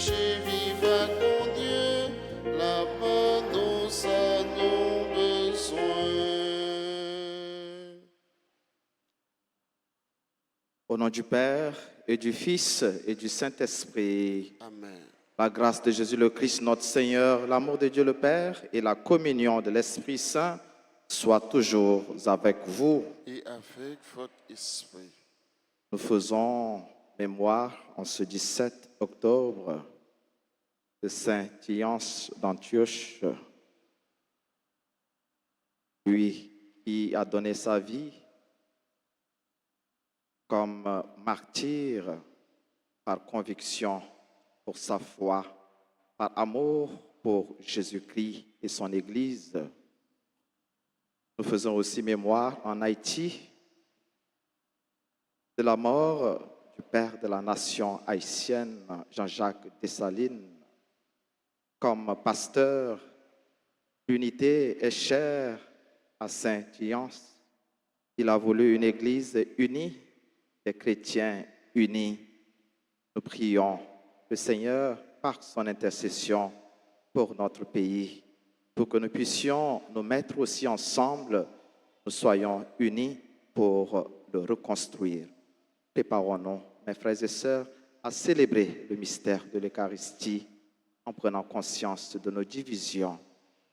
toucher, vivre con Dieu, la main nous a nos besoins. Au nom du Père et du Fils et du Saint-Esprit, Amen. la grâce de Jésus le Christ, notre Seigneur, l'amour de Dieu le Père et la communion de l'Esprit Saint soient toujours avec vous. Et avec votre esprit. Nous faisons mémoire en ce 17 octobre de Saint Thiance d'Antioche, lui qui a donné sa vie comme martyr par conviction pour sa foi, par amour pour Jésus-Christ et son Église. Nous faisons aussi mémoire en Haïti de la mort du père de la nation haïtienne, Jean-Jacques Dessalines. Comme pasteur, l'unité est chère à Saint Thiance. Il a voulu une Église unie, des chrétiens unis. Nous prions le Seigneur par son intercession pour notre pays, pour que nous puissions nous mettre aussi ensemble, nous soyons unis pour le reconstruire. Préparons-nous, mes frères et sœurs, à célébrer le mystère de l'Eucharistie en prenant conscience de nos divisions,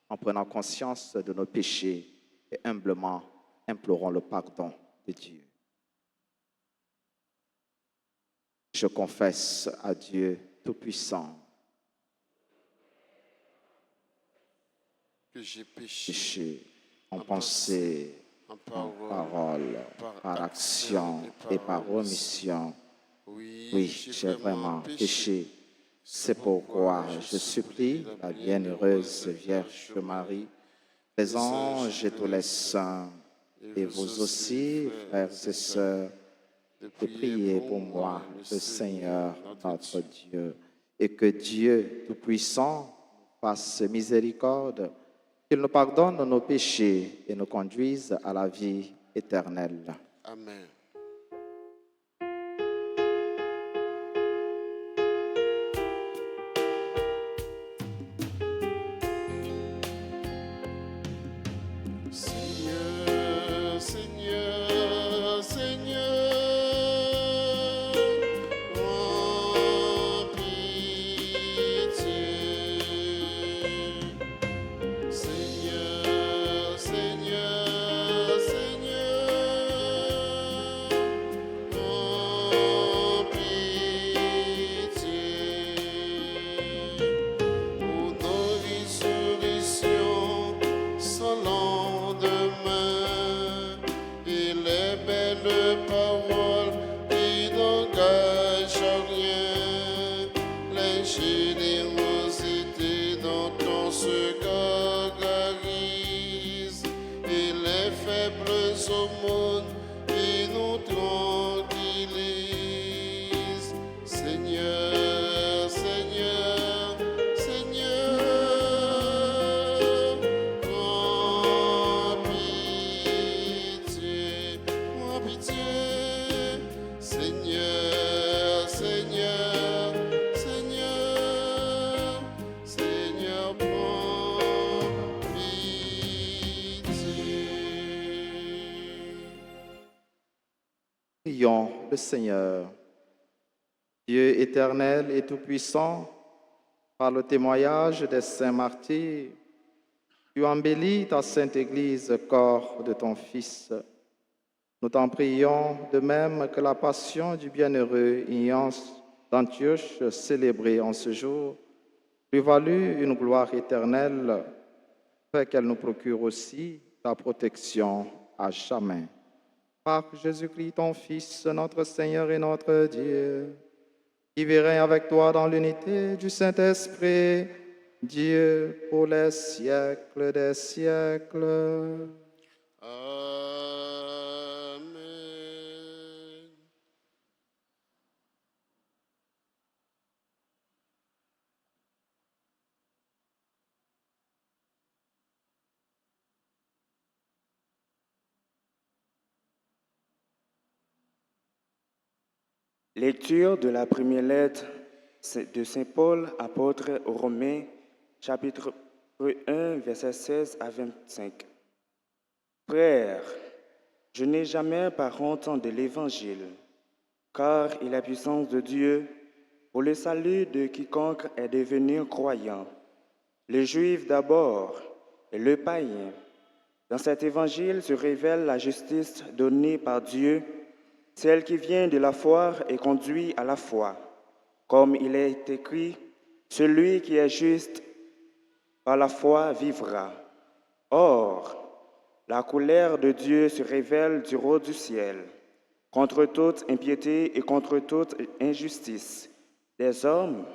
en prenant conscience de nos péchés et humblement implorons le pardon de Dieu. Je confesse à Dieu Tout-Puissant Que j'ai péché en pensée, en en parole, par action et par omission. Oui, j'ai vraiment péché. C'est pourquoi je supplie la bienheureuse Vierge Marie, les anges et tous les saints, et vous aussi, frères et sœurs, de prier pour moi, le Seigneur notre Dieu, et que Dieu Tout-Puissant fasse miséricorde, qu'il nous pardonne nos péchés et nous conduise à la vie éternelle. Amen. Seigneur, Seigneur, Seigneur, prends pitié. Seigneur, Seigneur, Seigneur, prends pitié. Pour nos résolutions sans lendemain et les belles paroles qui n'engagent rien, les générosités dont on se gargarise et les faibles aumônes qui nous tranquillisent. Seigneur, Seigneur, Seigneur, prends pitié, prends pitié. Seigneur, Seigneur, Seigneur, Seigneur, prends pitié. Prions le Seigneur. Dieu éternel et tout-puissant, par le témoignage des saints martyrs, tu embellis ta sainte Église, corps de ton Fils. Nous t'en prions de même que la passion du bienheureux Ignace d'Antioche, célébrée en ce jour, lui valut une gloire éternelle, fait qu'elle nous procure aussi ta protection à jamais. Par Jésus-Christ, ton Fils, notre Seigneur et notre Dieu, qui vit règne avec toi dans l'unité du Saint-Esprit, Dieu pour les siècles des siècles. Amen. Lecture de la première lettre de Saint Paul, apôtre aux Romains, chapitre 1, versets 16 à 25. Frères, je n'ai jamais par honte de l'Évangile, car il est puissance de Dieu pour le salut de quiconque est devenu croyant, le juif d'abord et le païen. Dans cet évangile se révèle la justice donnée par Dieu, celle qui vient de la foi et conduit à la foi. Comme il est écrit, celui qui est juste par la foi vivra. Or, la colère de Dieu se révèle du haut du ciel, contre toute impiété et contre toute injustice des hommes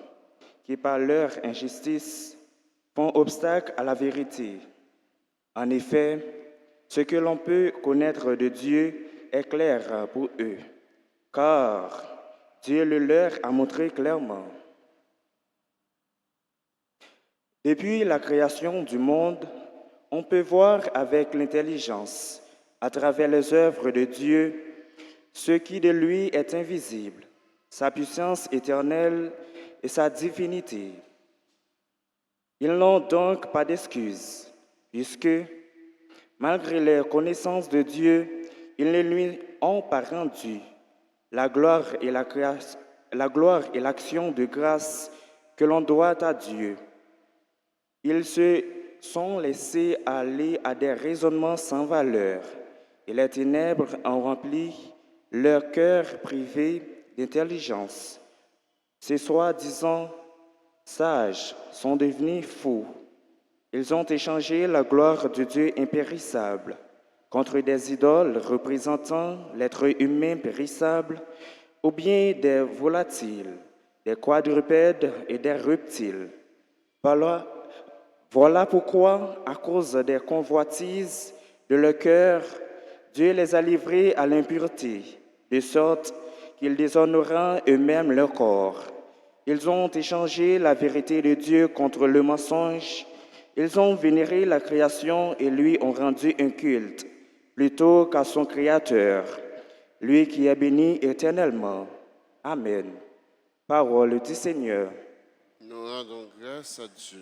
qui, par leur injustice, font obstacle à la vérité. En effet, ce que l'on peut connaître de Dieu est clair pour eux, car Dieu le leur a montré clairement. Depuis la création du monde, on peut voir avec l'intelligence, à travers les œuvres de Dieu, ce qui de lui est invisible, sa puissance éternelle et sa divinité. Ils n'ont donc pas d'excuse, puisque, malgré leur connaissance de Dieu, ils ne lui ont pas rendu la gloire et l'action de grâce que l'on doit à Dieu. Ils se sont laissés aller à des raisonnements sans valeur, et les ténèbres ont rempli leur cœur privé d'intelligence. Ces soi-disant sages sont devenus fous. Ils ont échangé la gloire de Dieu impérissable contre des idoles représentant l'être humain périssable, ou bien des volatiles, des quadrupèdes et des reptiles. Voilà pourquoi, à cause des convoitises de leur cœur, Dieu les a livrés à l'impureté, de sorte qu'ils déshonorant eux-mêmes leur corps. Ils ont échangé la vérité de Dieu contre le mensonge. Ils ont vénéré la création et lui ont rendu un culte, plutôt qu'à son Créateur, lui qui est béni éternellement. Amen. Parole du Seigneur. Nous rendons grâce à Dieu.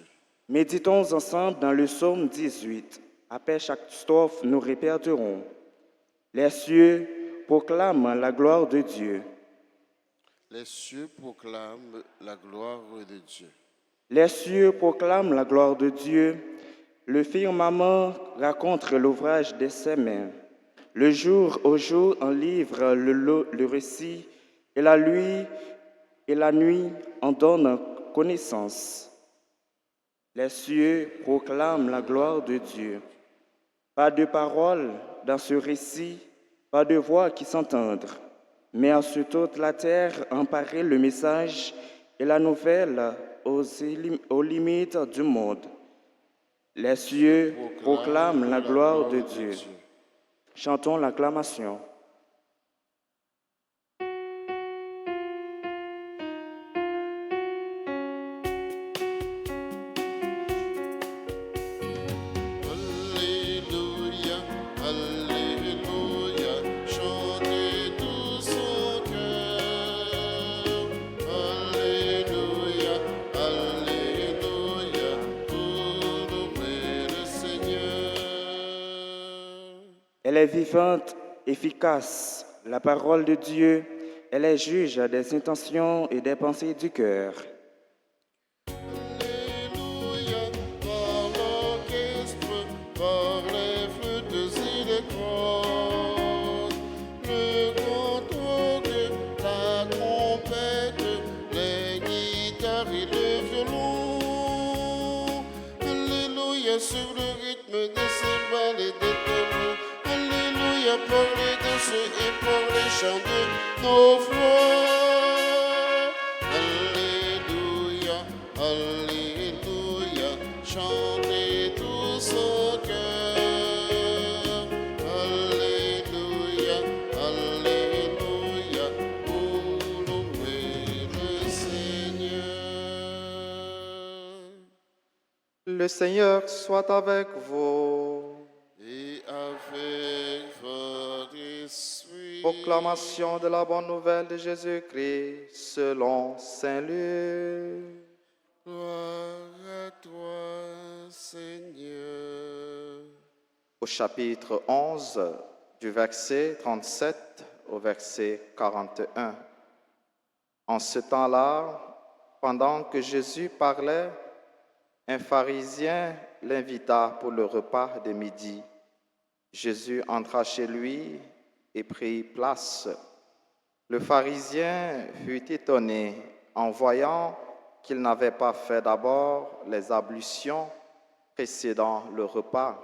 Méditons ensemble dans le psaume 18. Après chaque strophe, nous répéterons. Les cieux proclament la gloire de Dieu. Les cieux proclament la gloire de Dieu. Les cieux proclament la gloire de Dieu. Le firmament raconte l'ouvrage de ses mains. Le jour au jour en livre le récit, et la nuit en donne connaissance. Les cieux proclament la gloire de Dieu. Pas de parole dans ce récit, pas de voix qui s'entendent, mais sur toute la terre emparé le message et la nouvelle aux limites du monde. Les cieux proclament la gloire de Dieu. Chantons l'acclamation. Alléluia, Alléluia, chantez tout son cœur. Alléluia, Alléluia, pour louer le Seigneur. Elle est vivante, efficace, la parole de Dieu. Elle est juge des intentions et des pensées du cœur. Alléluia, par l'orchestre, par les flûtes et les cordes, le grand orgue, la trompette, les guitares et le violon. Alléluia, sur le rythme des cymbales et des tambours. Alléluia, par les danses et par les chants de nos voix. Alléluia, Alléluia, chantez tout son cœur. Alléluia, Alléluia, pour louer le Seigneur. Le Seigneur soit avec vous. Et avec votre esprit. Proclamation de la bonne nouvelle de Jésus-Christ selon Saint Luc. Gloire à toi, Seigneur. Au chapitre 11, du verset 37 au verset 41. En ce temps-là, pendant que Jésus parlait, un pharisien l'invita pour le repas de midi. Jésus entra chez lui et prit place. Le pharisien fut étonné en voyant qu'il n'avait pas fait d'abord les ablutions précédant le repas.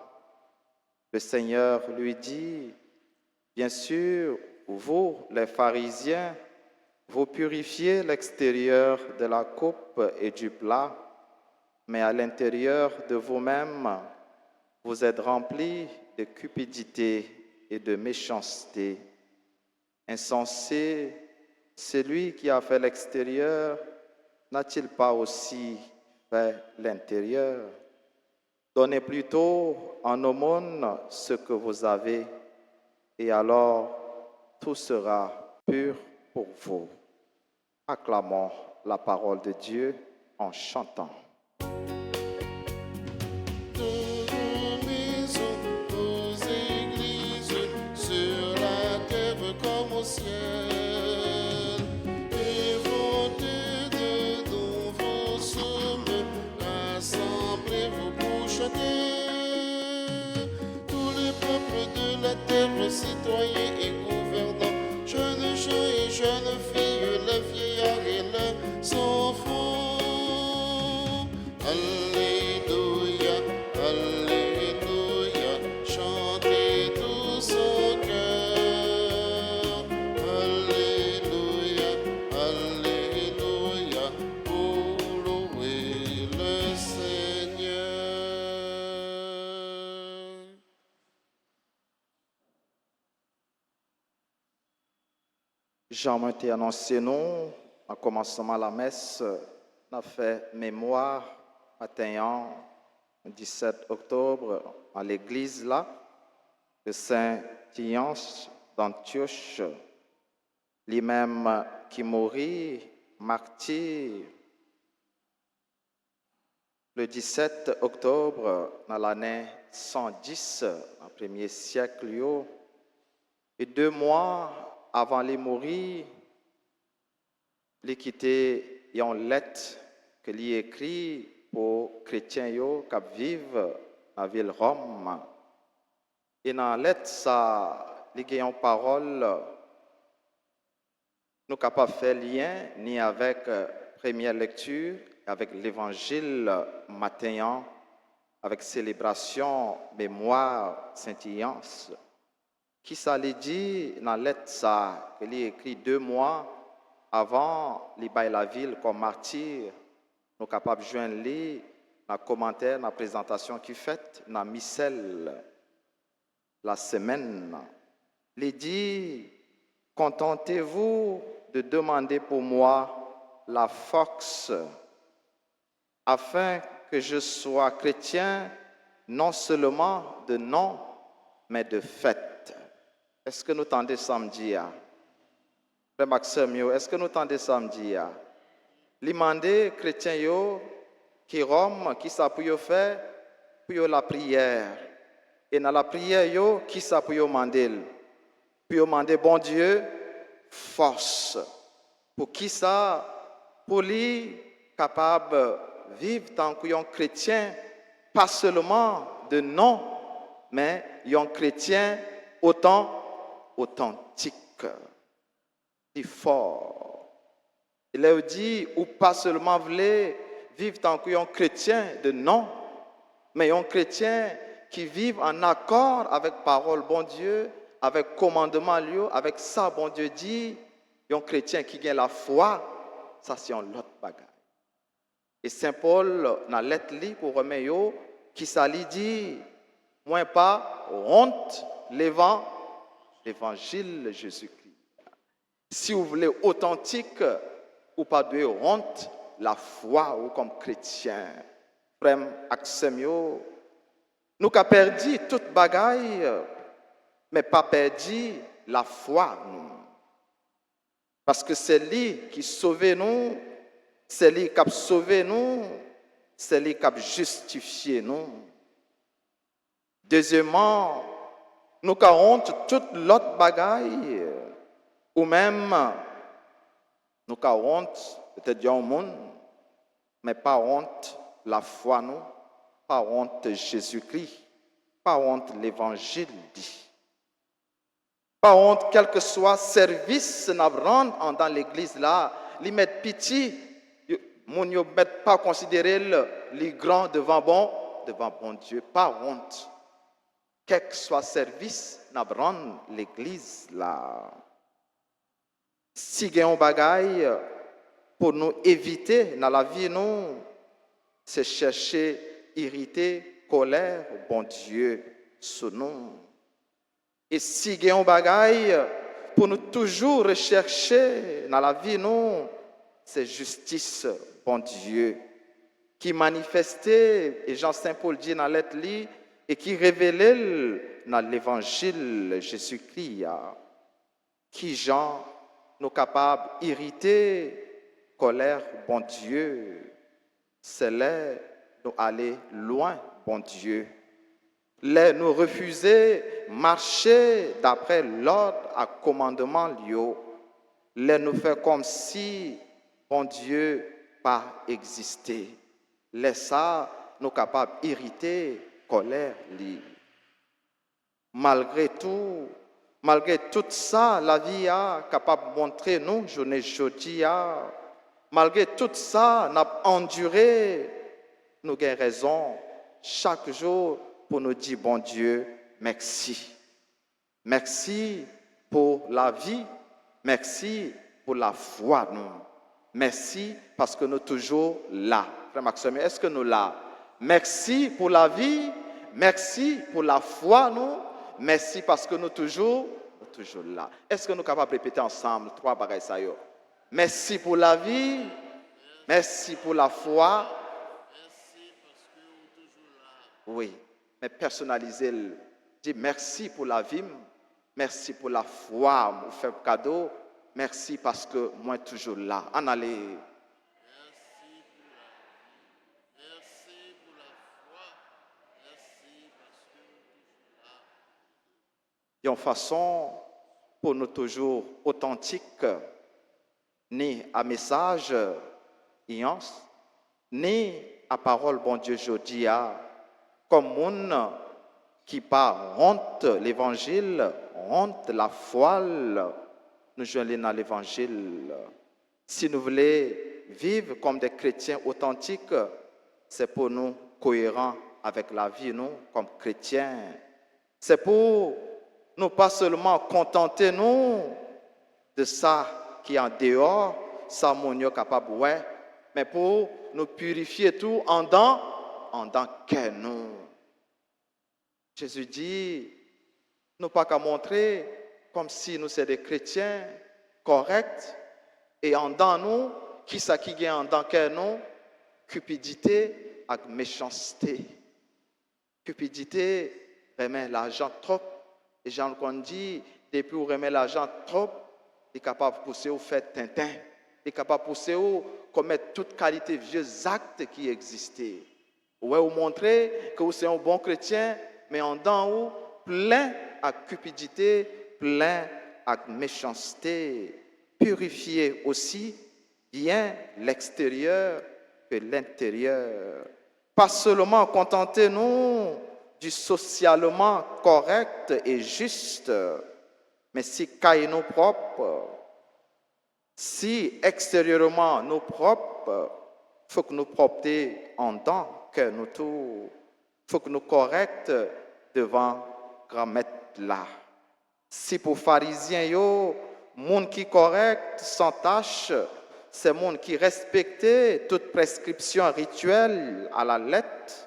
Le Seigneur lui dit, « Bien sûr, vous, les pharisiens, vous purifiez l'extérieur de la coupe et du plat, mais à l'intérieur de vous-même, vous êtes remplis de cupidité et de méchanceté. Insensé, celui qui a fait l'extérieur, n'a-t-il pas aussi fait l'intérieur? Donnez plutôt en aumône ce que vous avez, et alors tout sera pur pour vous. » Acclamons la parole de Dieu en chantant. Nos maisons, nos églises, sur la terre comme au ciel. Éventez de nouveaux sommes, rassemblez-vous pour chanter. Tous les peuples de la terre, citoyens et gouvernants, jeunes gens et jeunes filles, les vieillards et les enfants. Alléluia, Alléluia, chantez tous en cœur. Alléluia, Alléluia, pour louer le Seigneur. Jean m'a été annoncé nous, en commencement la messe, on a fait mémoire matin, le 17 octobre, à l'église là, de Saint Tillance d'Antioche, lui-même qui mourit, martyr, le 17 octobre, dans l'année 110, au premier siècle, et 2 mois avant de mourir, il quitté une lettre que lui écrit pour chrétiens qui vivent dans la ville Rome. Et dans la lettre, ça, il y a une parole, nous ne pouvons pas faire lien ni avec première lecture, avec l'évangile matin, avec célébration, mémoire, Saint-Iance. Qui ça lui dit dans la lettre ça, qu'il a écrit 2 mois avant de bailler la ville comme martyr, nous sommes capables de joindre lui dans le commentaire, dans la présentation qu'il fait, dans la missel, la semaine. Il dit, contentez-vous de demander pour moi la force, afin que je sois chrétien, non seulement de nom, mais de fait. Est-ce que nous tendez samedi? Frère Maxime, est-ce que nous tendez samedi? L'imandé chrétien qui Rome, qui ça pour faire pour la prière. Et dans la prière qui ça pour demander? Pour demander bon Dieu force. Pour qui ça? Pour lui capable de vivre tant qu'un chrétien, pas seulement de nom, mais un chrétien authentique, et fort. Il a dit, ou pas seulement voulez vivre tant qu'un chrétien de nom, mais un chrétien qui vit en accord avec parole bon Dieu, avec commandement Dieu, avec ça bon Dieu dit, un chrétien qui gagne la foi, ça c'est un autre bagage. Et Saint Paul, dans la lettre pour Roméo, qui ça lui dit, moins pas honte, l'évangile de Jésus-Christ. Si vous voulez authentique, ou pas de honte, la foi ou comme chrétien. Frère Axemio, nous avons perdu toute bagaille, mais pas perdu la foi, nous. Parce que c'est lui qui sauve nous, c'est lui qui a sauvé nous, c'est lui qui a justifié nous. Deuxièmement, nous avons honte toute l'autre bagaille, ou même nous avons honte, peut-être du monde, mais pas honte la foi, nous, pas honte Jésus-Christ, pas honte l'évangile dit. Pas honte, quel que soit service nous rend dans l'église là, lui mettre pitié, mon ne met pas considérer les grands devant bon Dieu, pas honte. Quel que soit service nous rend l'église là. Si il y a un bagaille pour nous éviter dans la vie, nous, c'est chercher irriter, colère, bon Dieu, sur nous. Et si il y a un bagaille pour nous toujours rechercher dans la vie, nous, c'est justice, bon Dieu, qui manifestait, et Jean Saint Paul dit dans la lettre, et qui révélait dans l'évangile Jésus-Christ, qui Jean nous capables d'irriter, colère, bon Dieu, c'est là nous aller loin, bon Dieu. Les nous refuser marcher d'après l'ordre à commandement lieu. Les nous faire comme si, bon Dieu, pas existé. Les ça, nous capables d'irriter, colère, li. Malgré tout ça, la vie a capable de montrer nous, journée jeudi, malgré tout ça, nous avons enduré, nous avons raison, chaque jour, pour nous dire, bon Dieu, merci. Merci pour la vie, merci pour la foi, nous. Merci parce que nous sommes toujours là. Frère Maxime, est-ce que nous sommes là? Merci pour la vie, merci pour la foi, nous. Merci parce que nous sommes toujours là. Est-ce que nous sommes capables de répéter ensemble trois bagailles ça yo? Merci pour la vie, merci pour la foi. Merci parce que vous êtes toujours là. Oui, mais personnaliser, dit merci pour la vie, merci pour la foi, vous faites cadeau, merci parce que moi je suis toujours là. En allez. Merci pour la foi. Merci parce que vous êtes toujours là. Il y a une façon pour nous toujours authentique, ni à message, ni à parole, bon Dieu, je dis, comme moun qui par honte l'évangile, honte la foi, nous joignons dans l'évangile. Si nous voulons vivre comme des chrétiens authentiques, c'est pour nous cohérents avec la vie, nous, comme chrétiens. C'est pour nous pas seulement contenter nous de ça qui est en dehors, ça mon est capable, ouais, mais pour nous purifier tout en dans que nous. Jésus dit, nous pas qu'à montrer comme si nous sommes des chrétiens corrects et en dans nous, qui ça qui est en dans que nous, cupidité et méchanceté. Cupidité, remet l'argent trop. Et Jean qu'on dit, depuis où remet l'argent trop, il est capable de pousser au fait tintin. Il est capable de pousser au commettre toute qualité de vieux actes qui existaient. Ouais, vous montrer que vous êtes un bon chrétien, mais en dedans vous plein à cupidité, plein à méchanceté. Purifier aussi bien l'extérieur que l'intérieur. Pas seulement contenter-nous du socialement correct et juste, mais si caille nous propres, si extérieurement nous propres, il faut que nous propreté en dedans que nous tout, il faut que nous corrects devant grand maître là. Si pour pharisiens yo, monde qui correct sans tâche, c'est monde qui respectait toute prescription rituelle à la lettre.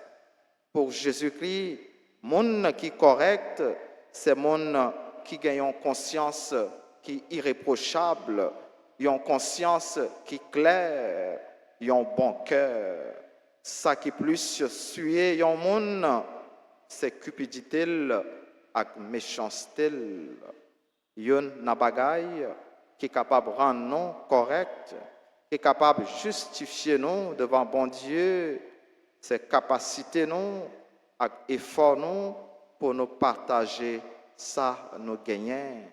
Pour Jésus-Christ, monde qui correct, c'est monde qui gagne une conscience qui est irréprochable, une conscience qui est claire, un bon cœur. Ça qui plus sué un monde, c'est cupidité et méchanceté. yon nabagay qui est capable de rendre nous corrects, qui est capable de justifier nous devant bon Dieu, ses capacités nous, et efforts nous, pour nous partager ça, nous gagner.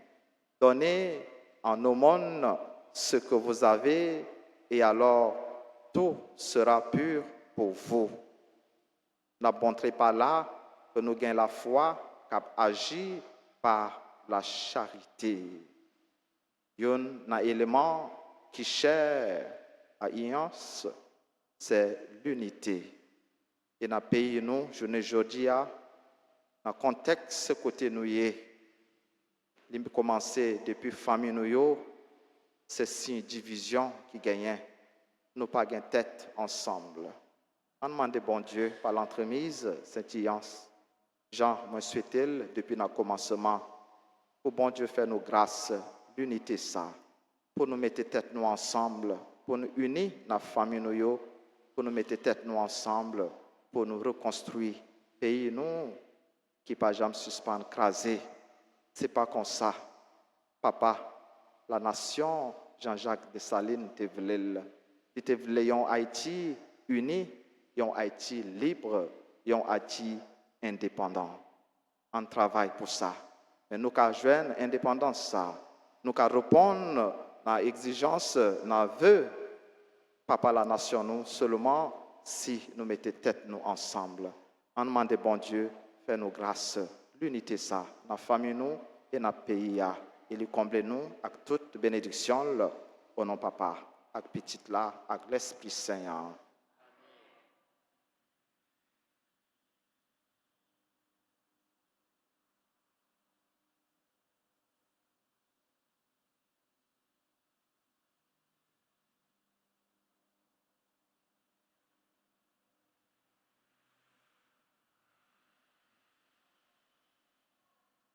Donnez en nos mondes ce que vous avez, et alors tout sera pur pour vous. Ne montrez pas là que nous gagnons la foi, cap agir par la charité. Il y a un élément qui cher à Iance, c'est l'unité. Et dans le pays, nous, je ne dis dans le contexte côté nous y est, il a commencé depuis la famille nous, c'est une division qui gagne. Nous pas gagne tête ensemble. On demande bon Dieu par l'entremise, cette alliance. Jean, moi souhaite depuis le commencement, pour bon Dieu faire nos grâces, l'unité ça, pour nous mettre tête nous ensemble, pour nous unir dans la famille nous, pour nous mettre tête nous ensemble, pour nous reconstruire pays nous qui pas jamais suspendre crasé. C'est pas comme ça. Papa, la nation Jean-Jacques Dessalines te voulait, il te voulait un Haïti uni, un Haïti libre, un Haïti indépendant. On travaille pour ça. Mais nous avons joindre l'indépendance ça. Nous avons répondre à l'exigence, à vœu, papa la nation nous, seulement si nous mettons tête nous ensemble. On demande bon Dieu, faire nos grâces, l'unité ça, dans la famille nous et dans le pays. Et lui comble nous avec toute bénédiction, au nom papa, avec petit là, avec l'Esprit Saint.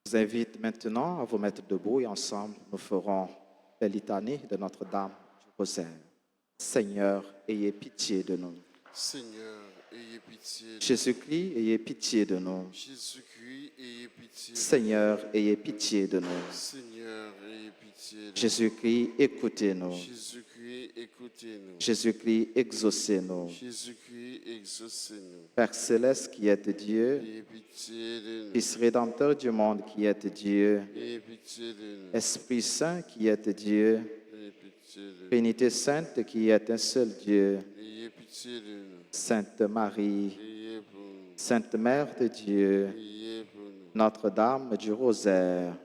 Je vous invite maintenant à vous mettre debout et ensemble, nous ferons la litanie de Notre-Dame du Rosaire. Seigneur, ayez pitié de nous. Seigneur, ayez pitié de nous. Jésus-Christ, ayez pitié de nous. Jésus-Christ, ayez pitié de nous. Seigneur, ayez pitié de nous. Seigneur, ayez pitié de nous. Jésus-Christ, écoutez-nous. Jésus-Christ, écoutez-nous. Jésus-Christ, exaucez-nous. Jésus-Christ, exaucez-nous. Père céleste qui êtes Dieu, Ayez pitié de nous. Fils rédempteur du monde qui êtes Dieu, Ayez pitié de nous. Esprit Saint qui êtes Dieu, Ayez pitié de nous. Trinité Sainte qui est un seul Dieu, Ayez pitié de nous. Sainte Marie, Ayez pour nous. Sainte Mère de Dieu, Ayez pour nous. Notre-Dame du Rosaire,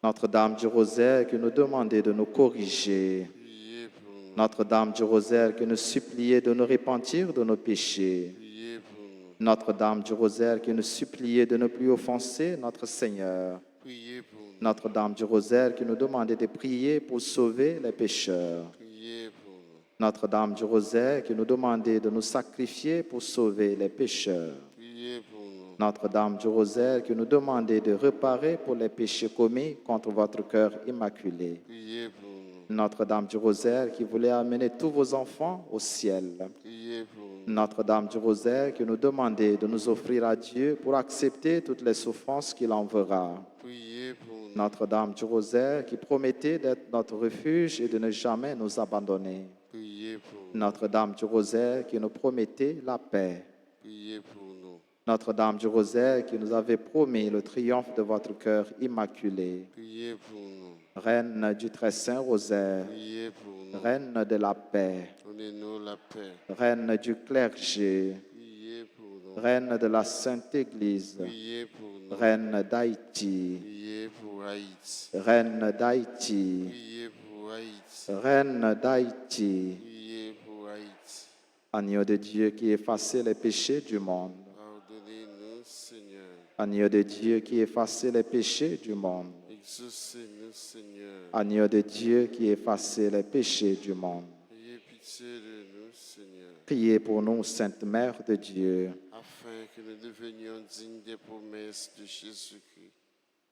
Notre-Dame du Rosaire qui nous demandait de nous corriger, Priez pour nous. Notre-Dame du Rosaire qui nous suppliait de nous repentir de nos péchés, Priez pour nous. Notre-Dame du Rosaire qui nous suppliait de ne plus offenser notre Seigneur, Priez pour nous. Notre-Dame du Rosaire qui nous demandait de prier pour sauver les pécheurs, Priez pour nous. Notre-Dame du Rosaire qui nous demandait de nous sacrifier pour sauver les pécheurs, Priez pour nous. Notre-Dame du Rosaire qui nous demandait de réparer pour les péchés commis contre votre cœur immaculé, Priez pour nous. Notre-Dame du Rosaire qui voulait amener tous vos enfants au ciel, Priez pour nous. Notre-Dame du Rosaire qui nous demandait de nous offrir à Dieu pour accepter toutes les souffrances qu'il enverra, Priez pour nous. Notre-Dame du Rosaire qui promettait d'être notre refuge et de ne jamais nous abandonner, Priez pour nous. Notre-Dame du Rosaire qui nous promettait la paix, Priez pour nous. Notre-Dame du Rosaire qui nous avait promis le triomphe de votre cœur immaculé, Priez pour nous. Reine du très saint Rosaire, Priez pour nous. Reine de la paix, Donnez-nous la paix. Reine du clergé, Priez pour nous. Reine de la Sainte Église, Priez pour nous. Reine d'Haïti, Priez pour Haïti. Reine d'Haïti, Priez pour Haïti. Reine d'Haïti, Priez pour Haïti. Agneau de Dieu qui effaçait les péchés du monde, Pardonnez-nous, Seigneur. Agneau de Dieu qui effaçait les péchés du monde, Exaucez-nous, Seigneur. Agneau de Dieu qui effaçait les péchés du monde. Ayez pitié de nous, Seigneur, Priez pour nous, Sainte Mère de Dieu. afin que nous devenions dignes des promesses de Jésus-Christ.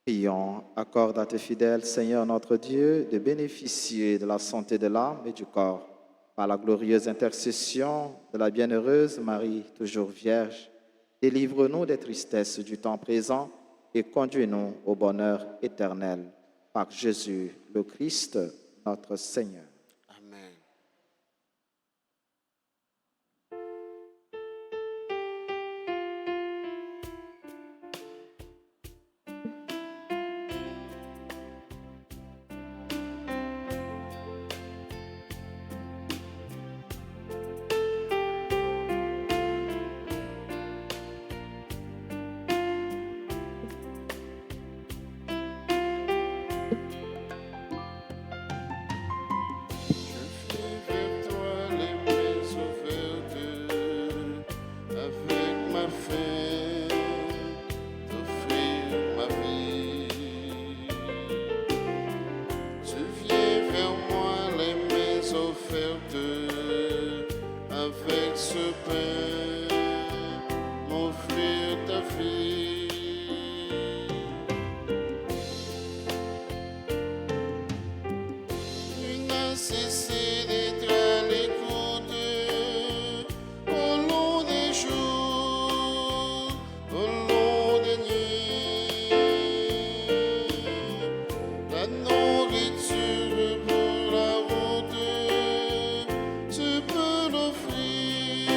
Prions, accorde à tes fidèles, Seigneur notre Dieu, de bénéficier de la santé de l'âme et du corps, par la glorieuse intercession de la bienheureuse Marie, toujours Vierge. Délivre-nous des tristesses du temps présent et conduis-nous au bonheur éternel. par Jésus le Christ, notre Seigneur. Amen. Je viens vers toi les mains ouvertes, avec ma faim, t'offrir ma vie. Tu viens vers moi les mains offertes, avec ce pain, m'offrir ta vie. Tu n'as cessé d'être à l'écoute au long des jours, au long des nuits. La nourriture pour la route, tu peux l'offrir,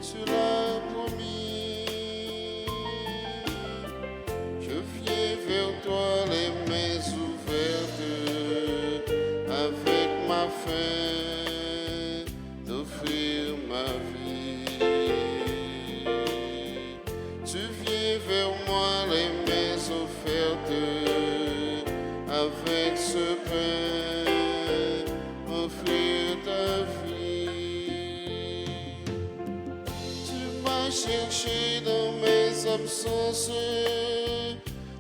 tu l'as promis. Je viens vers toi les mains ouvertes, avec ma faim, d'offrir ma vie. Tu viens vers moi les mains offertes, avec ce pain, m'offrir ta vie. Tu m'as cherché dans mes absences,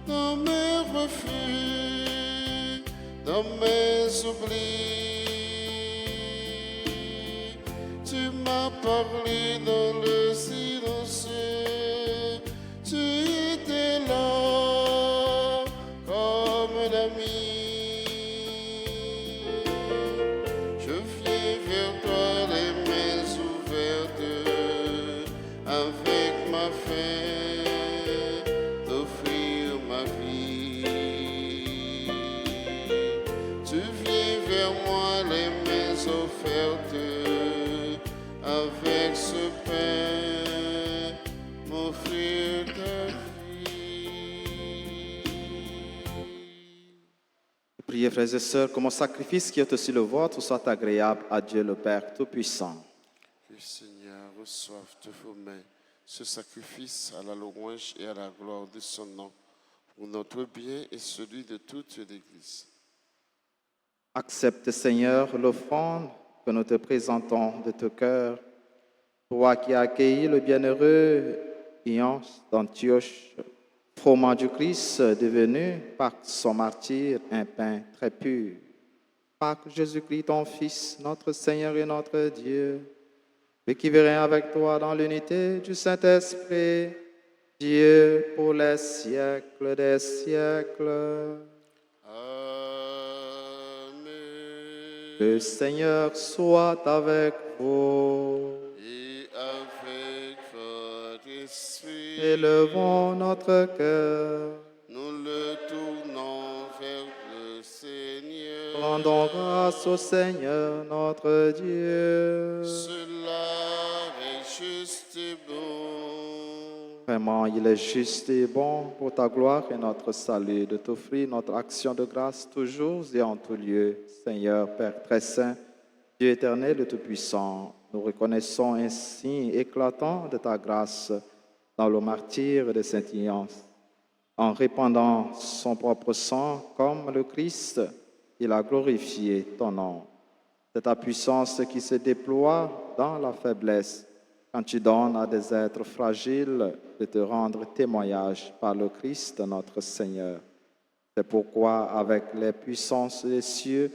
dans mes refus, dans mes oublis. Tu m'as parlé dans le silence, tu étais là comme un ami. Je viens vers toi les mains ouvertes, avec ma faim, d'offrir ma vie. Tu viens vers moi les mains offertes, avec ce pain, m'offrir ta vie. Priez, frères et sœurs, que mon sacrifice qui est aussi le vôtre soit agréable à Dieu le Père Tout-Puissant. Que le Seigneur reçoive de vos mains ce sacrifice à la louange et à la gloire de son nom, pour notre bien et celui de toute l'Église. Accepte, Seigneur, l'offrande que nous te présentons de ton cœur, toi qui as accueilli le bienheureux Ion d'Antioche, froment du Christ devenu par son martyre un pain très pur. Par Jésus-Christ, ton Fils, notre Seigneur et notre Dieu, et qui verra avec toi dans l'unité du Saint-Esprit, Dieu pour les siècles des siècles. Amen. Le Seigneur soit avec vous. Et avec votre esprit, Élevons notre cœur. nous le tournons vers le Seigneur. Rendons grâce au Seigneur notre Dieu. Cela est juste et bon. Vraiment, il est juste et bon pour ta gloire et notre salut de t'offrir notre action de grâce toujours et en tout lieu. Seigneur, Père très saint, Dieu éternel et tout-puissant, nous reconnaissons un signe éclatant de ta grâce dans le martyre de Saint-Ion. En répandant son propre sang comme le Christ, il a glorifié ton nom. C'est ta puissance qui se déploie dans la faiblesse quand tu donnes à des êtres fragiles de te rendre témoignage par le Christ notre Seigneur. C'est pourquoi, avec les puissances des cieux,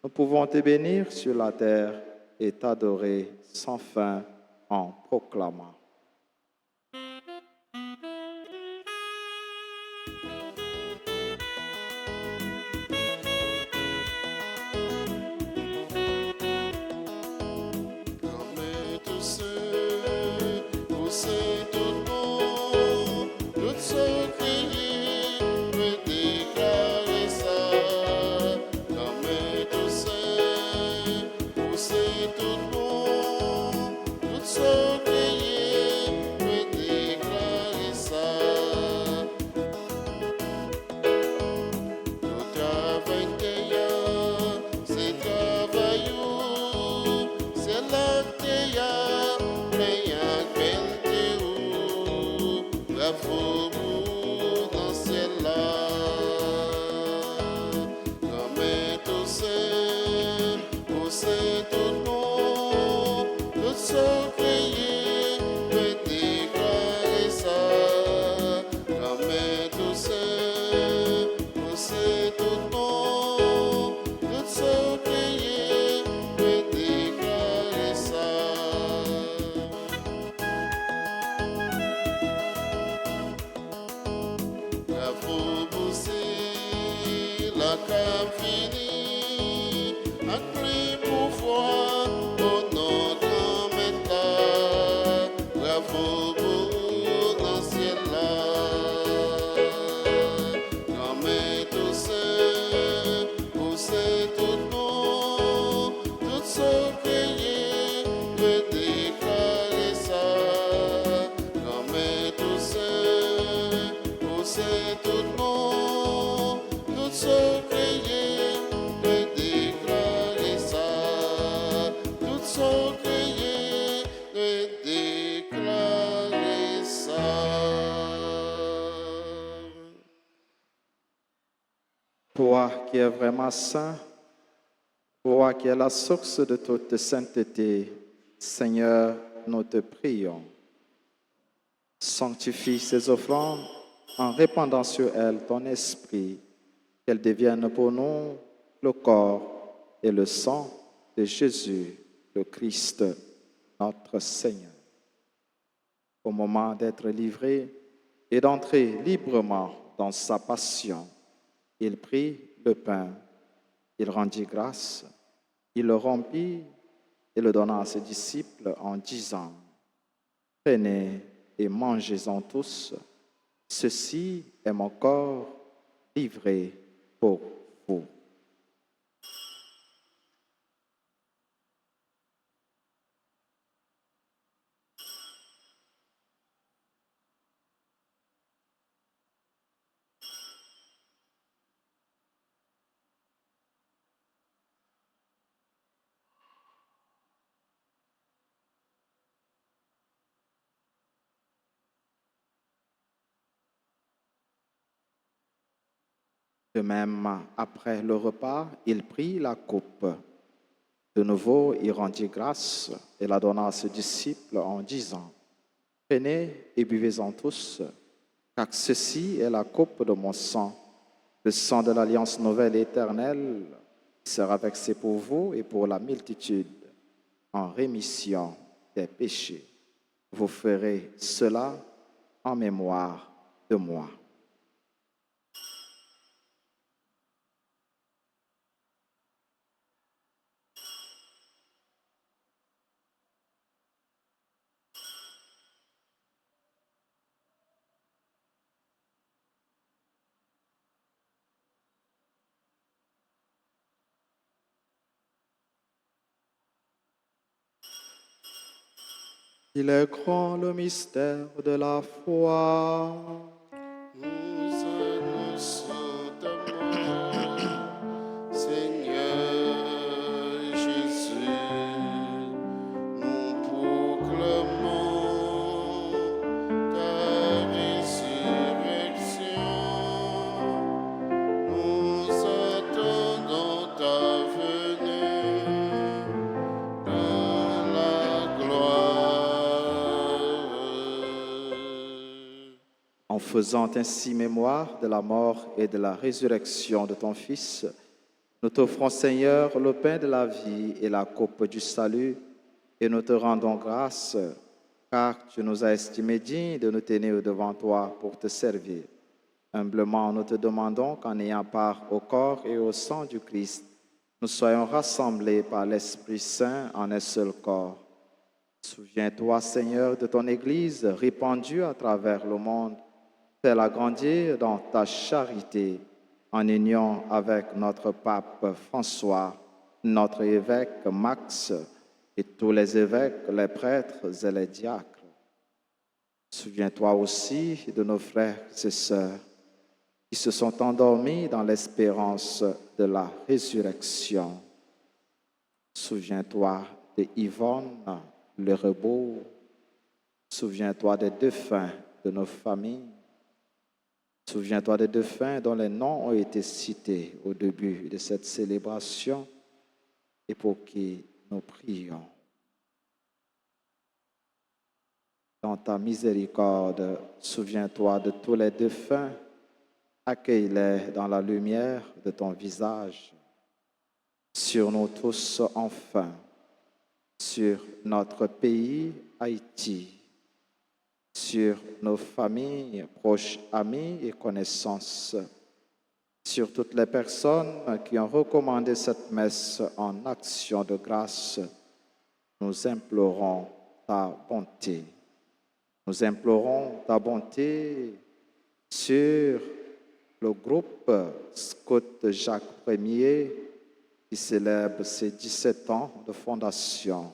nous pouvons te bénir sur la terre et t'adorer sans fin en proclamant. Tout ce créé peut déclarer sa veut déclarer ça. Comme tous tout le monde, tout ce crier, veut déclarer ça. Tout ce crier, veut déclarer ça. Toi qui es vraiment saint, toi qui es la source de toute sainteté, Seigneur, nous te prions. Sanctifie ces offrandes en répandant sur elles ton esprit, qu'elles deviennent pour nous le corps et le sang de Jésus, le Christ, notre Seigneur. Au moment d'être livré et d'entrer librement dans sa passion, il prit le pain, il rendit grâce, il le rompit et le donna à ses disciples en disant, « Prenez et mangez-en tous, ceci est mon corps livré pour vous. » De même, après le repas, il prit la coupe. De nouveau, il rendit grâce et la donna à ses disciples en disant, « Prenez et buvez-en tous, car ceci est la coupe de mon sang, le sang de l'alliance nouvelle et éternelle, qui sera versé pour vous et pour la multitude, en rémission des péchés. Vous ferez cela en mémoire de moi. » Il est grand le mystère de la foi. Nous annonçons ta mort, Seigneur Jésus. Nous proclamons ta résurrection. Nous attendons ta venue dans la gloire. En faisant ainsi mémoire de la mort et de la résurrection de ton Fils, nous t'offrons, Seigneur, le pain de la vie et la coupe du salut, et nous te rendons grâce, car tu nous as estimés dignes de nous tenir devant toi pour te servir. Humblement, nous te demandons qu'en ayant part au corps et au sang du Christ, nous soyons rassemblés par l'Esprit Saint en un seul corps. Souviens-toi, Seigneur, de ton Église répandue à travers le monde. Fais-la grandir dans ta charité, en union avec notre pape François, notre évêque Max et tous les évêques, les prêtres et les diacres. Souviens-toi aussi de nos frères et sœurs qui se sont endormis dans l'espérance de la résurrection. Souviens-toi de Yvonne, le Rebourg. Souviens-toi des défunts de nos familles. Souviens-toi des défunts dont les noms ont été cités au début de cette célébration et pour qui nous prions. Dans ta miséricorde, souviens-toi de tous les défunts, accueille-les dans la lumière de ton visage. Sur nous tous enfin, sur notre pays, Haïti, sur nos familles, proches, amis et connaissances, sur toutes les personnes qui ont recommandé cette messe en action de grâce, nous implorons ta bonté. Nous implorons ta bonté sur le groupe Scout Jacques Ier qui célèbre ses 17 ans de fondation.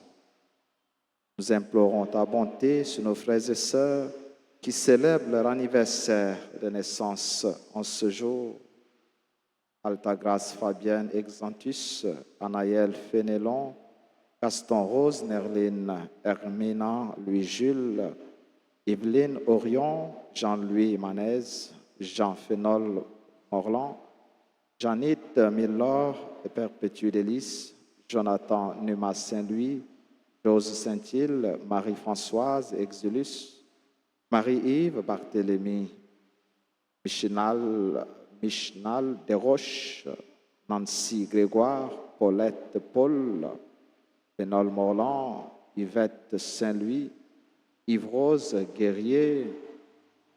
Nous implorons ta bonté sur nos frères et sœurs qui célèbrent leur anniversaire de naissance en ce jour. Altagrace Fabienne Exantus, Anaël Fénélon, Gaston Rose, Nerline Hermina, Louis-Jules, Evelyne Orion, Jean-Louis Manez, Jean Fénol Morland, Janit Millor et Perpétue Délice, Jonathan Numa Saint-Louis, Rose Saint-Île, Marie-Françoise Exulus, Marie-Yves Barthélemy, Michinal Desroches, Nancy Grégoire, Paulette Paul, Pénol Morland, Yvette Saint-Louis, Yves-Rose Guerrier,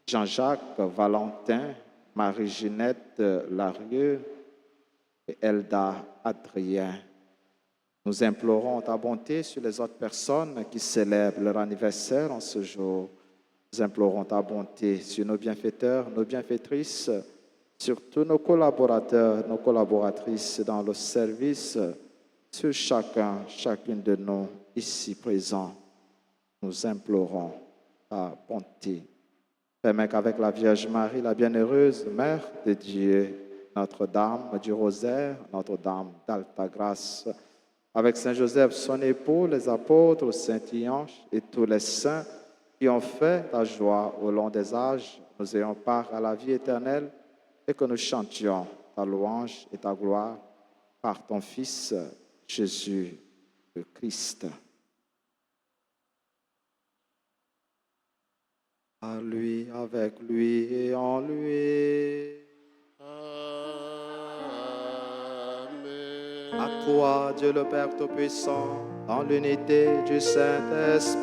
Jean-Jacques Valentin, Marie-Ginette Larieux et Elda Adrien. Nous implorons ta bonté sur les autres personnes qui célèbrent leur anniversaire en ce jour. Nous implorons ta bonté sur nos bienfaiteurs, nos bienfaitrices, sur tous nos collaborateurs, nos collaboratrices dans le service, sur chacune de nous ici présents. Nous implorons ta bonté. Permets qu'avec la Vierge Marie, la bienheureuse Mère de Dieu, Notre-Dame du Rosaire, Notre-Dame d'Alta-Grâce, avec Saint Joseph, son époux, les apôtres, Saint-Iange et tous les saints qui ont fait ta joie au long des âges, nous ayons part à la vie éternelle et que nous chantions ta louange et ta gloire par ton Fils, Jésus le Christ. À lui, avec lui et en lui. À toi, Dieu le Père Tout-Puissant, dans l'unité du Saint-Esprit.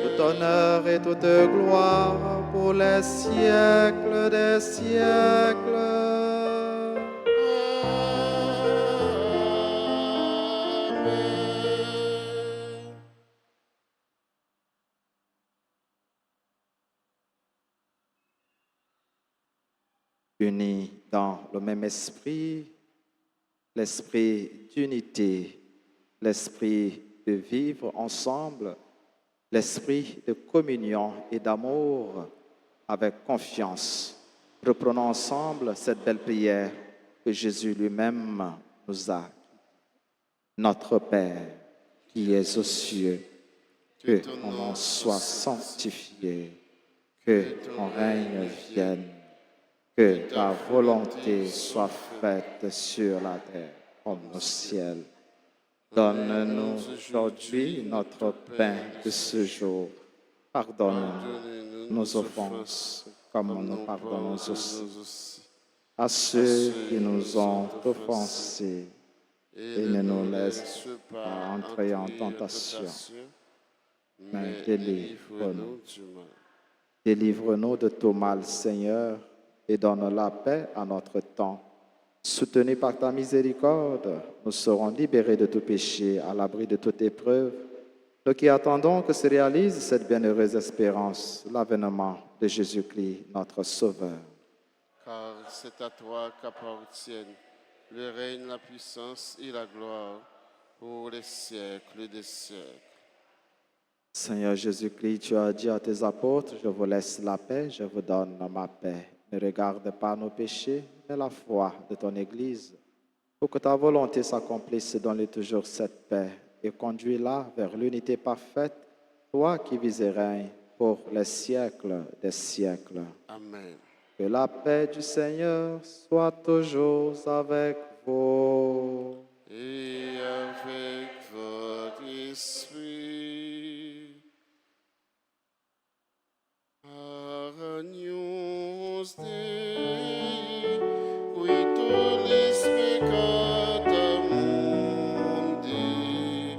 Tout honneur et toute gloire pour les siècles des siècles. Unis dans le même esprit, l'esprit d'unité, l'esprit de vivre ensemble, l'esprit de communion et d'amour avec confiance. Reprenons ensemble cette belle prière que Jésus lui-même nous a. Notre Père, qui es aux cieux, que ton nom soit sanctifié, que ton règne vienne. Que ta volonté soit faite sur la terre comme au ciel. Donne-nous aujourd'hui notre pain de ce jour. Pardonne-nous nos offenses, comme nous pardonnons aussi à ceux qui nous ont offensés. Et ne nous laisse pas entrer en tentation, mais délivre-nous. Délivre-nous de tout mal, Seigneur, et donne la paix à notre temps. Soutenus par ta miséricorde, nous serons libérés de tout péché, à l'abri de toute épreuve. Nous qui attendons que se réalise cette bienheureuse espérance, l'avènement de Jésus-Christ, notre Sauveur. Car c'est à toi qu'appartiennent le règne, la puissance et la gloire pour les siècles des siècles. Seigneur Jésus-Christ, tu as dit à tes apôtres, je vous laisse la paix, je vous donne ma paix. Ne regarde pas nos péchés, mais la foi de ton Église. Pour que ta volonté s'accomplisse, donne-lui toujours cette paix et conduis-la vers l'unité parfaite, toi qui vis et règnes pour les siècles des siècles. Amen. Que la paix du Seigneur soit toujours avec vous. Et avec votre esprit. Agnus Dei, qui tollis peccata mundi,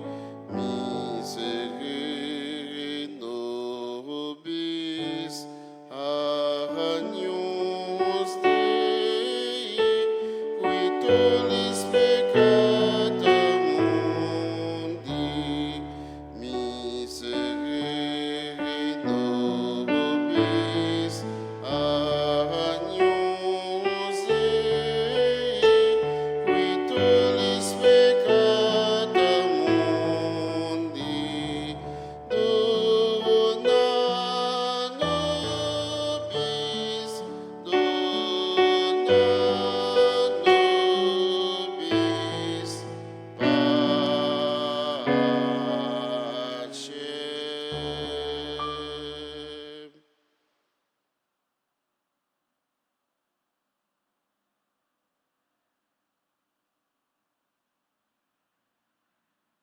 miserere nobis. Agnus Dei, qui tollis peccata mundi, miserere nobis. Agnus Dei, qui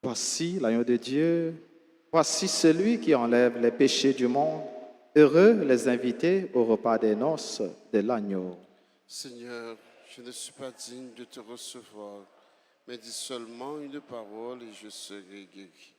Voici l'agneau de Dieu. Voici celui qui enlève les péchés du monde. Heureux les invités au repas des noces de l'agneau. Seigneur, je ne suis pas digne de te recevoir, mais dis seulement une parole et je serai guéri.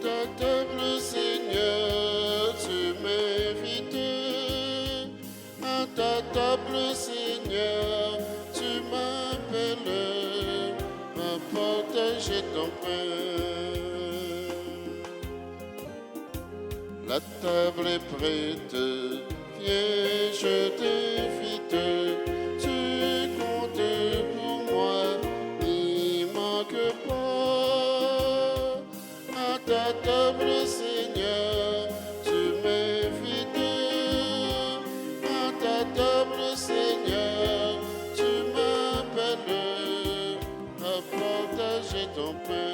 Ta table, Seigneur, tu m'invites. À ta table, Seigneur, tu m'appelles à partager ton pain. La table est prête, viens, je t'invite. Tu comptes pour moi, n'y manque pas. À ta table, Seigneur, tu m'invites. À ta table, Seigneur, tu m'appelles à partager ton pain.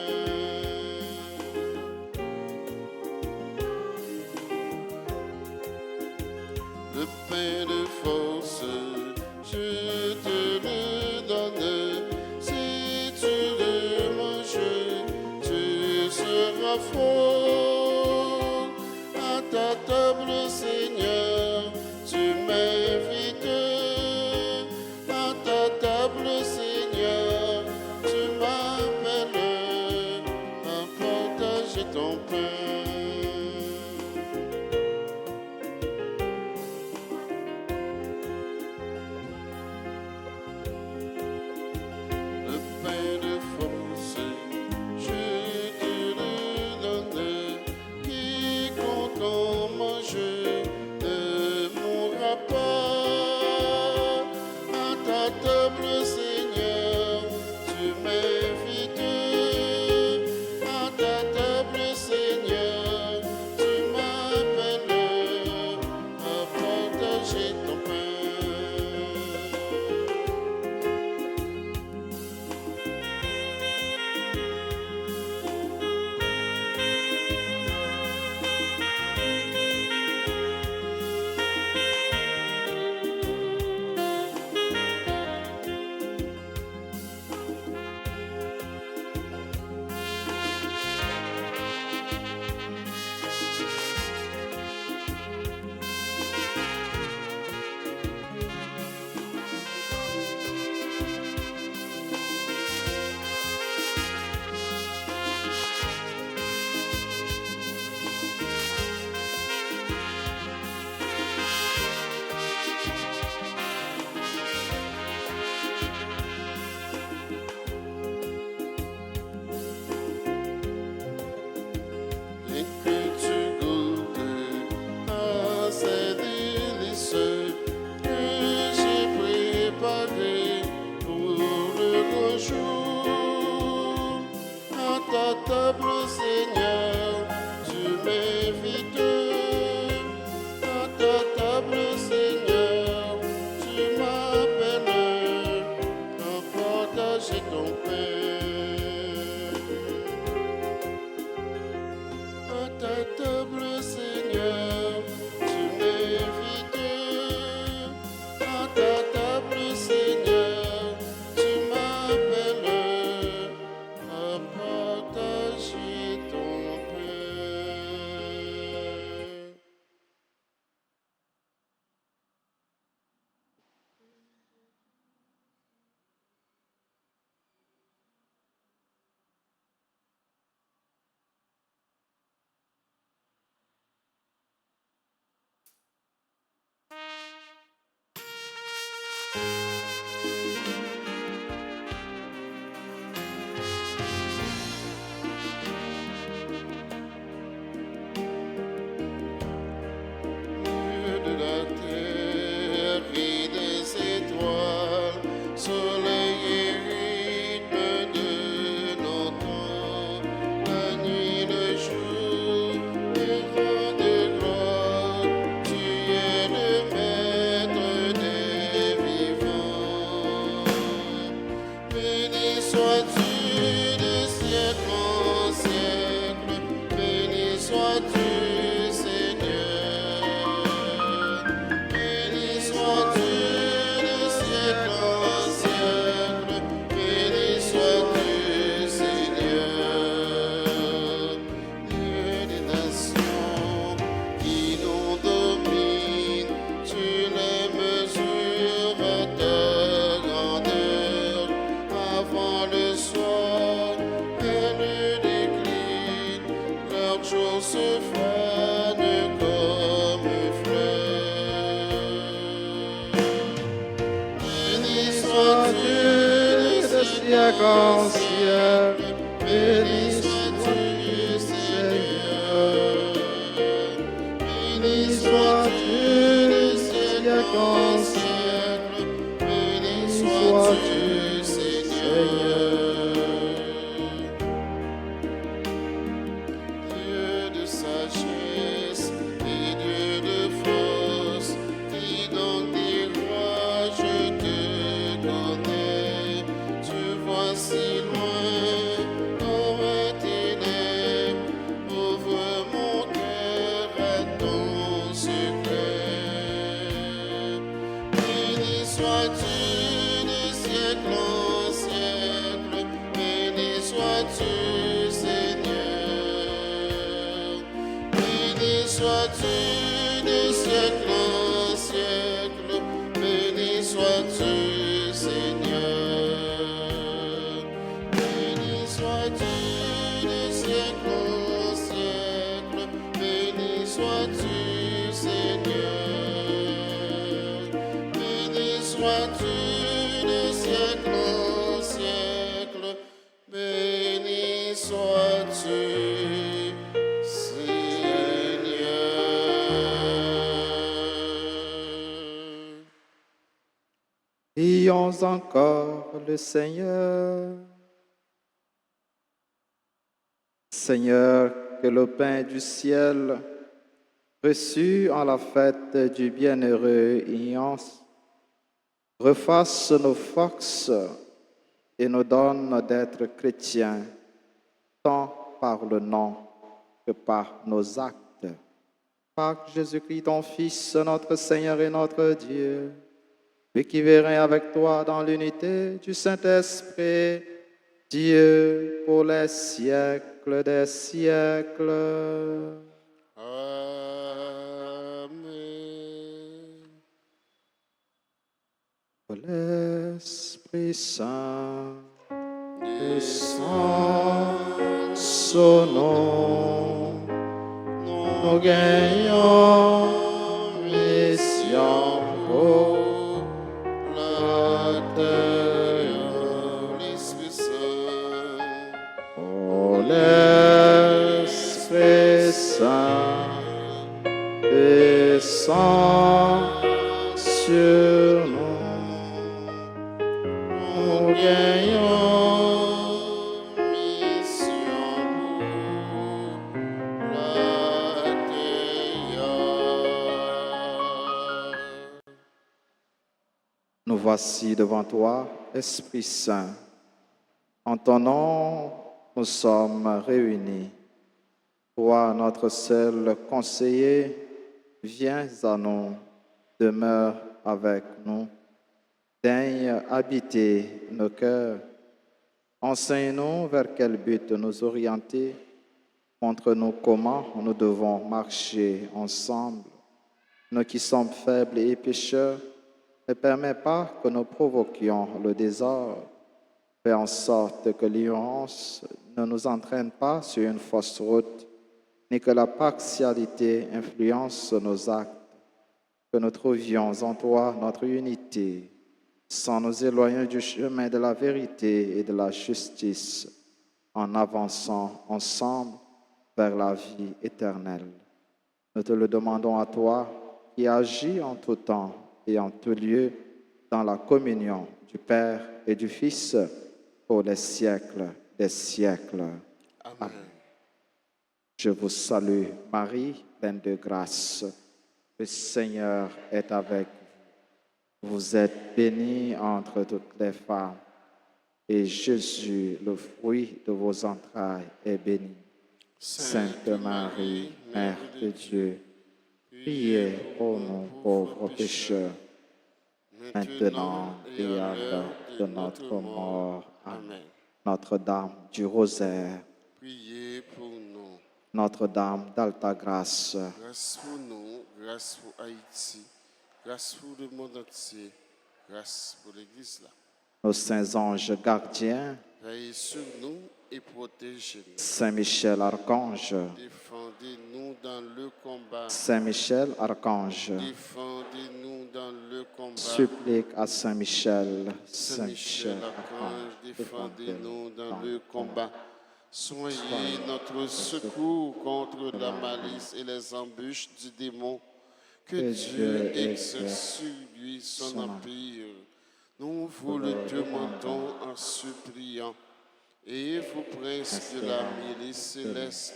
Le pain de force, je te le donne. Si tu le manges, tu seras fort. À ta table, Seigneur, tu m'invites. À ta table, Seigneur, tu m'appelles à partager ton pain. Le pain de force, je te le donne. Quiconque en mange ne mourra pas. À ta table, Seigneur, tu m'invites. À ta table, Seigneur, tu m'appelles à partager ton pain. Et que tu goûtes à ces délices que j'ai préparées pour le grand jour. À ta table, Seigneur, tu m'invites. À ta table, Seigneur, tu m'appelles à partager ton pain. À ta table, Seigneur, tu m'invites. À ta table, Seigneur, tu m'appelles à partager ton pain. Dieu de la terre et des étoiles, soleil et rythme de nos temps, la nuit, le jour, le rang de gloire, tu es le maître des vivants. Béni sois-tu de siècle en siècle, béni sois-tu, Seigneur. Béni sois-tu de siècle en siècle, béni sois-tu, Seigneur. Dieu des nations qui nous dominent, tu les mesures à ta grandeur. Avant le soir et le déclin, leurs jours se fanent comme fleurs. Béni sois-tu de siècle en siècle, béni sois-tu, Seigneur. Béni sois-tu de siècle en siècle, béni sois-tu, Seigneur. Dieu de sagesse et Dieu de force, qui donc dira je te connais. Tu vois si loin dans mes ténèbres, ouvre mon cœur à ton secret. Béni sois-tu de siècle en siècle, béni sois-tu, Seigneur. Béni sois-tu de siècle en siècle, béni sois-tu, Seigneur. Béni sois-tu de siècle en siècle, béni sois-tu, Seigneur. Béni sois-tu de siècle en siècle, béni sois-tu, Seigneur. Prions encore le Seigneur. Seigneur, que le pain du ciel, reçu en la fête du bienheureux Ignace, refasse nos forces et nous donne d'être chrétiens, tant par le nom que par nos actes. Par Jésus-Christ, ton Fils, notre Seigneur et notre Dieu, lui qui verrait avec toi dans l'unité du Saint-Esprit, Dieu pour les siècles des siècles. Amen. Pour l'Esprit Saint, Descends son nom, nous gagnons mission pour la terre, l'Esprit Saint. pour l'Esprit Saint, descend sur nous, nous gagnons mission pour la terre. Nous voici devant toi, Esprit Saint. En ton nom, nous sommes réunis. Toi, notre seul conseiller, viens à nous, demeure avec nous. Daigne habiter nos cœurs. Enseigne-nous vers quel but nous orienter. Montre-nous comment nous devons marcher ensemble. Nous qui sommes faibles et pécheurs, ne permets pas que nous provoquions le désordre. Fais en sorte que l'ignorance ne nous entraîne pas sur une fausse route, ni que la partialité influence nos actes. Que nous trouvions en toi notre unité sans nous éloigner du chemin de la vérité et de la justice, en avançant ensemble vers la vie éternelle. Nous te le demandons à toi, qui agis en tout temps et en tout lieu dans la communion du Père et du Fils pour les siècles des siècles. Amen. Je vous salue, Marie, pleine de grâce. Le Seigneur est avec vous. Vous êtes bénie entre toutes les femmes, et Jésus, le fruit de vos entrailles, est béni. Sainte Marie, Mère de Dieu, priez pour nous pauvres pécheurs, maintenant et à l'heure de notre mort. Amen. Notre-Dame du Rosaire, Priez pour nous. Notre-Dame d'Alta Grâce, Grâce pour nous, grâce pour Haïti, grâce pour le monde entier, grâce pour l'Église là. nos saints anges gardiens, Veillez sur nous et protégez-nous. Saint Michel Archange, Défendez-nous dans le combat. Saint Michel Archange, Défendez-nous dans le combat. supplique à Saint Michel, Saint Michel Archange, défendez-nous dans le combat. Soyez notre secours contre la malice et les embûches du démon. Que Dieu exerce sur lui son empire. Nous vous le demandons en suppliant. Et vous, princes de la milice céleste,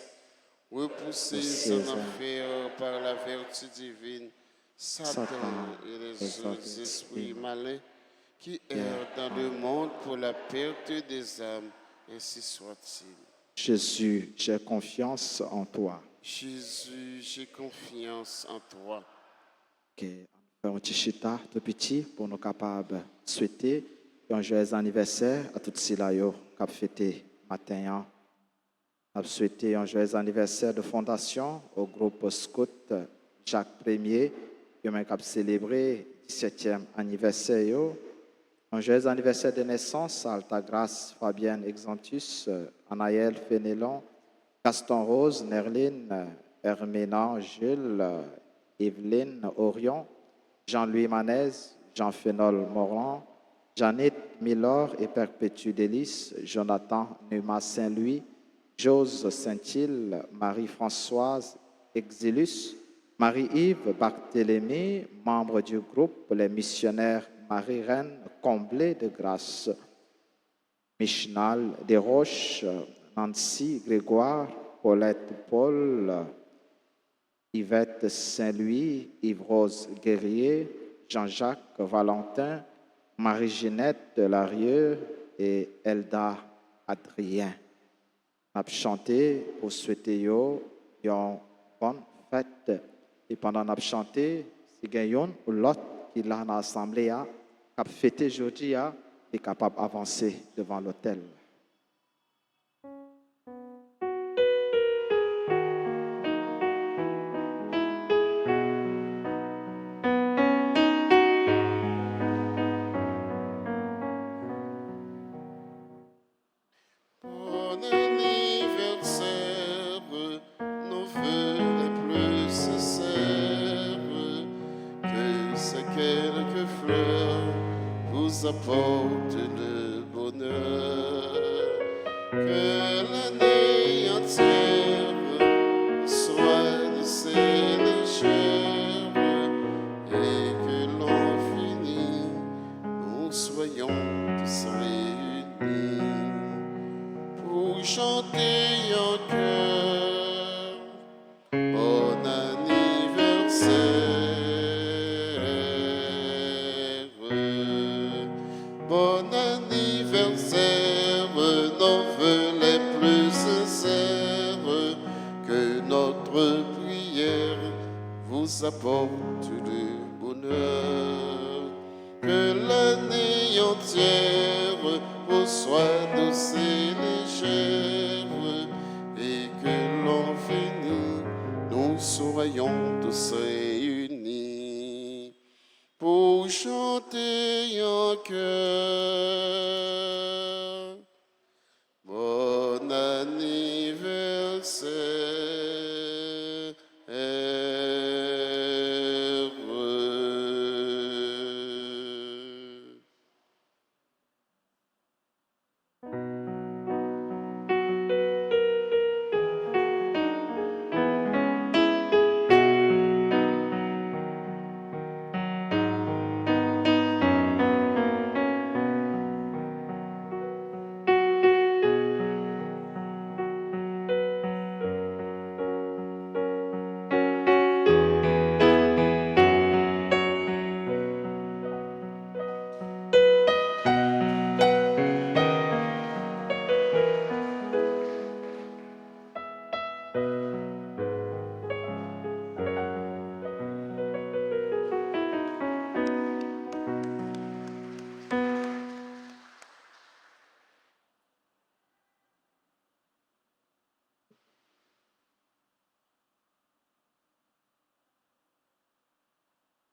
repoussez son enfer par la vertu divine, Satan et les autres esprits malins qui errent dans le monde pour la perte des âmes, ainsi soit-il. Jésus, j'ai confiance en toi. Jésus, j'ai confiance en toi. Ok, on fait un petit chita tout petit pour nous capables de souhaiter un joyeux anniversaire à toutes ceux qui ont fêté matin. On a souhaité un joyeux anniversaire de fondation au groupe Scout Jacques Ier qui a célébré le 17e anniversaire. Un joyeux anniversaire de naissance à Alta Grâce, Fabienne Exantus, Anaël Fénélon, Gaston Rose, Nerline, Herména, Jules, Evelyne Orion, Jean-Louis Manez, Jean-Fénol Morand, Jeannette Milor et Perpétue Délice, Jonathan Numa Saint-Louis, Jose Saint-Île, Marie-Françoise Exilus, Marie-Yves Barthélémy, membre du groupe Les Missionnaires Marie-Reine comblée de grâce, Michnal Desroches, Nancy Grégoire, Paulette Paul, Yvette Saint-Louis, Yves-Rose Guerrier, Jean-Jacques Valentin, Marie-Ginette Delarieux et Elda Adrien. On a chanté pour souhaiter une bonne fête. Et pendant qu'on a chanté, si quelqu'un ou l'autre qui l'a dans l'assemblée a fêté aujourd'hui est capable d'avancer devant l'autel. Bon anniversaire, nos vœux les plus sincères, que ces quelques fleurs vous apportent le bonheur, que l'année entière soit douce et légère, et que l'an fini, nous soyons tous réunis pour chanter en chœur. Bon anniversaire, bon anniversaire, nos vœux les plus sincères, que notre prière vous apporte le bonheur, que l'année entière vous soit douce et légère, et que l'an fini, nous soyons tous réunis pour chanter en chœur. Bon anniversaire.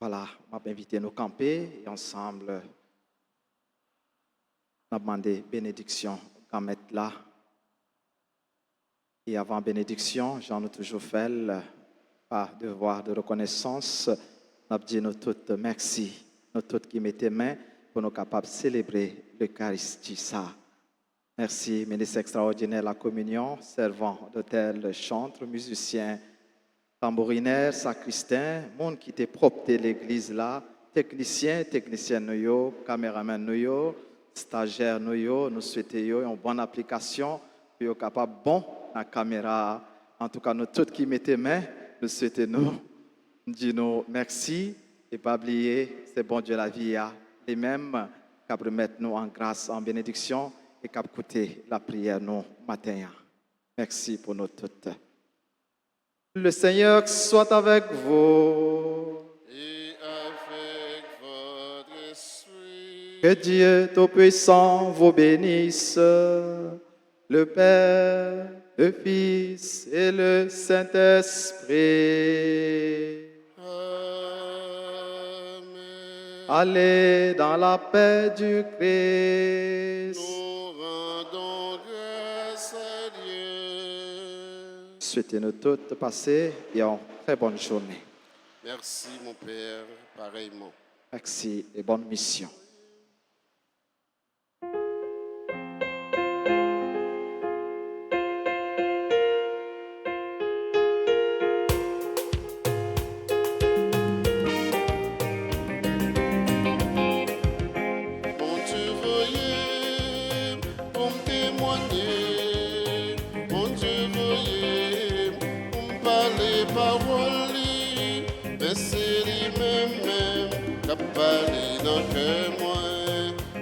Voilà, on m'a invité à nous camper et ensemble, on a demandé bénédiction quand mettre là. Et avant bénédiction, j'en ai toujours fait par devoir de reconnaissance. On a dit nous toutes merci, nous toutes qui mettez main pour nous capables de célébrer l'Eucharistie. Ça. Merci, ministre extraordinaire de la communion, servant d'hôtel, chantre, musicien, tambourinaire, sacristain, monde qui était propre de l'église là, technicien nous, caméraman nous, stagiaire nous souhaitons une bonne application, puis au capable bon la caméra. En tout cas, nous tous qui mettez main, nous souhaitons nous disons merci et pas oublier, c'est bon Dieu la vie les mêmes qui remettre nous en grâce, en bénédiction et qui écouter la prière nous matin. Merci pour nous toutes. Le Seigneur soit avec vous. Et avec votre esprit. Que Dieu Tout-Puissant vous bénisse, le Père, le Fils et le Saint-Esprit. Amen. Allez dans la paix du Christ. Nous rendons grâce à Dieu. Souhaitez-nous toutes passer une très bonne journée. Merci mon Père, pareillement. Merci et bonne mission. Mon Dieu veuillez pour me témoigner, mon Dieu veuillez pour me parler parole, mais c'est lui-même qui a parlé dans le cœur moi.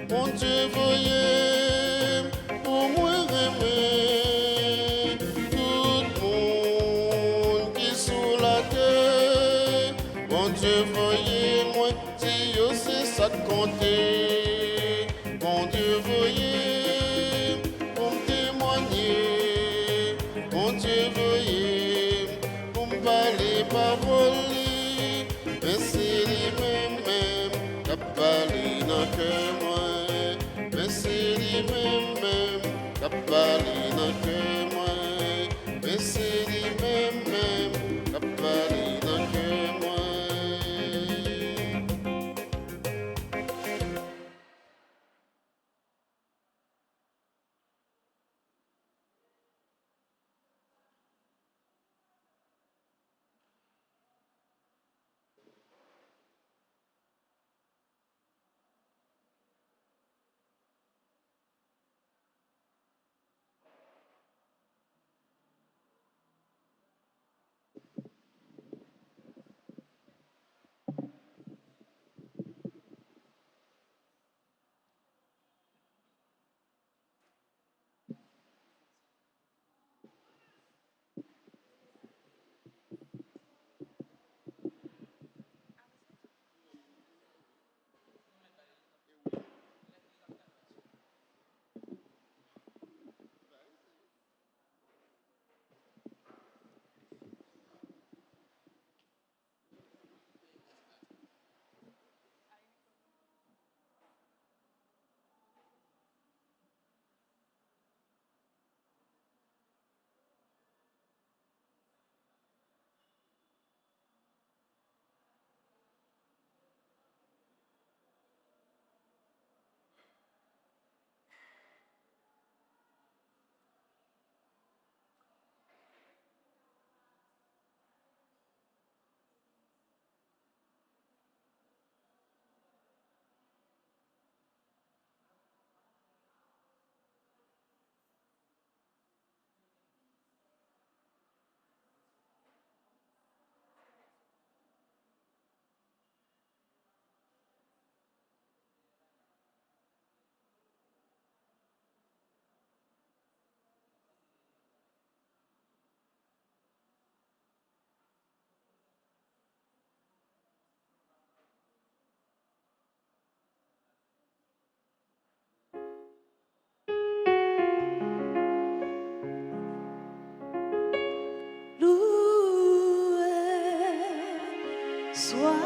Mon Dieu veuillez pour moi aimer tout le monde qui est sous la terre. Mon Dieu veuillez moi si yo c'est ça de compter. Mon Dieu veuillez pour me témoigner. Mon Dieu veuillez pour me parler parole. Mais c'est lui-même qui a parlé dans le cœur moi. Mais c'est lui-même qui a parlé dans le cœur moi. Mais c'est lui-même qui a parlé dans le cœur moi. Loué soit